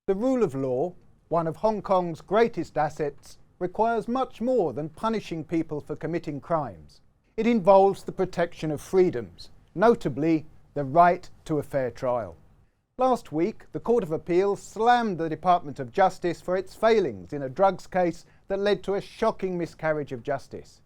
The rule of law, one of Hong Kong's greatest assets, requires much more than punishing people for committing crimes. It involves the protection of freedoms, notably the right to a fair trial. Last week, the Court of Appeal slammed the Department of Justice for its failings in a drugs case that led to a shocking miscarriage of justice.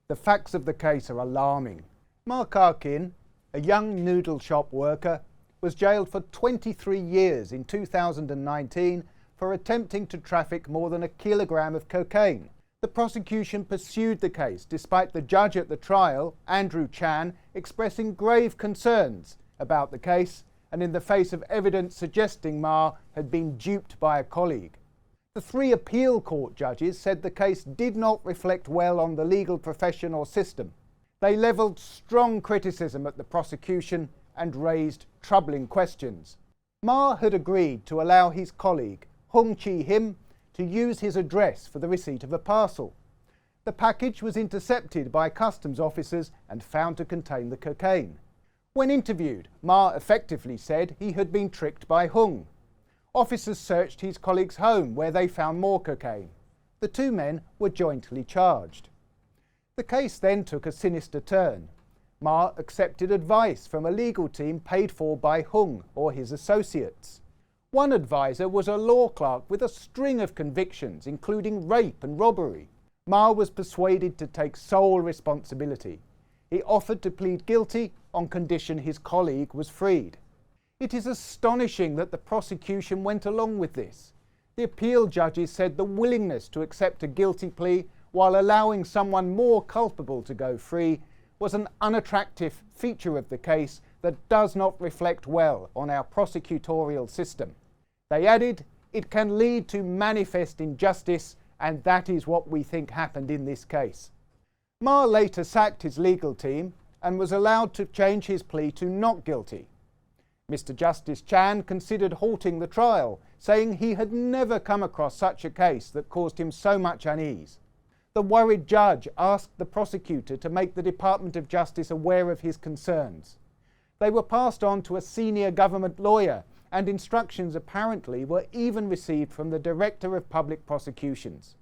The facts of the case are alarming. Ma Ka-kin, a young noodle shop worker, was jailed for 23 years in 2019 for attempting to traffic more than 1 kilogram of cocaine. The prosecution pursued the case despite the judge at the trial, Andrew Chan, expressing grave concerns about the case and in the face of evidence suggesting Ma had been duped by a colleague. The 3 appeal court judges said the case did not reflect well on the legal profession or system. They levelled strong criticism at the prosecution and raised troubling questions. Ma had agreed to allow his colleague, Hung Chi-him, to use his address for the receipt of a parcel. The package was intercepted by customs officers and found to contain the cocaine. When interviewed, Ma effectively said he had been tricked by Hung. Officers searched his colleague's home where they found more cocaine. The 2 men were jointly charged. The case then took a sinister turn. Ma accepted advice from a legal team paid for by Hung or his associates. One advisor was a law clerk with a string of convictions, including rape and robbery. Ma was persuaded to take sole responsibility. He offered to plead guilty on condition his colleague was freed. It is astonishing that the prosecution went along with this. The appeal judges said the willingness to accept a guilty plea while allowing someone more culpable to go free was an unattractive feature of the case that does not reflect well on our prosecutorial system. They added, it can lead to manifest injustice, and that is what we think happened in this case. Ma later sacked his legal team and was allowed to change his plea to not guilty. Mr. Justice Chan considered halting the trial, saying he had never come across such a case that caused him so much unease. The worried judge asked the prosecutor to make the Department of Justice aware of his concerns. They were passed on to a senior government lawyer, and instructions apparently were even received from the Director of Public Prosecutions.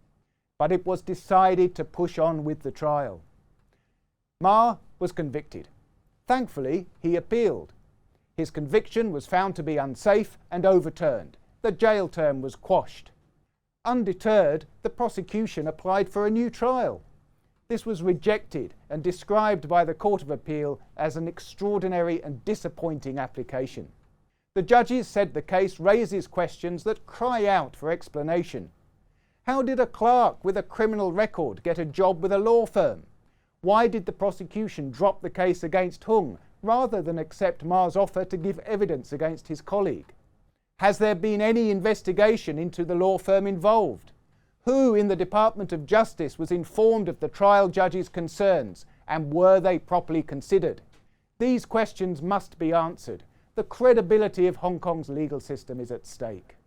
But it was decided to push on with the trial. Ma was convicted. Thankfully, he appealed. His conviction was found to be unsafe and overturned. The jail term was quashed. Undeterred, the prosecution applied for a new trial. This was rejected and described by the Court of Appeal as an extraordinary and disappointing application. The judges said the case raises questions that cry out for explanation. How did a clerk with a criminal record get a job with a law firm? Why did the prosecution drop the case against Hung rather than accept Ma's offer to give evidence against his colleague? Has there been any investigation into the law firm involved? Who in the Department of Justice was informed of the trial judge's concerns, and were they properly considered? These questions must be answered. The credibility of Hong Kong's legal system is at stake.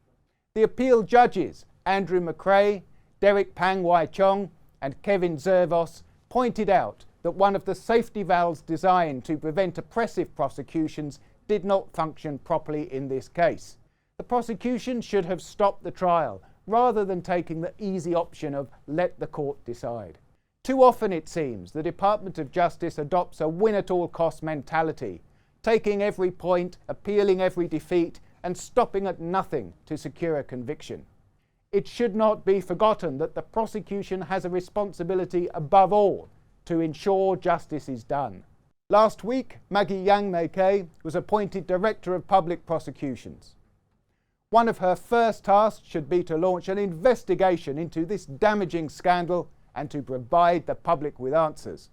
The appeal judges, Andrew McRae, Derek Pang Wai-cheong and Kevin Zervos, pointed out that one of the safety valves designed to prevent oppressive prosecutions did not function properly in this case. The prosecution should have stopped the trial rather than taking the easy option of let the court decide. Too often, it seems, the Department of Justice adopts a win-at-all-cost mentality, taking every point, appealing every defeat, and stopping at nothing to secure a conviction. It should not be forgotten that the prosecution has a responsibility above all to ensure justice is done. Last week, Maggie Yang Mei-kei was appointed Director of Public Prosecutions. One of her first tasks should be to launch an investigation into this damaging scandal and to provide the public with answers.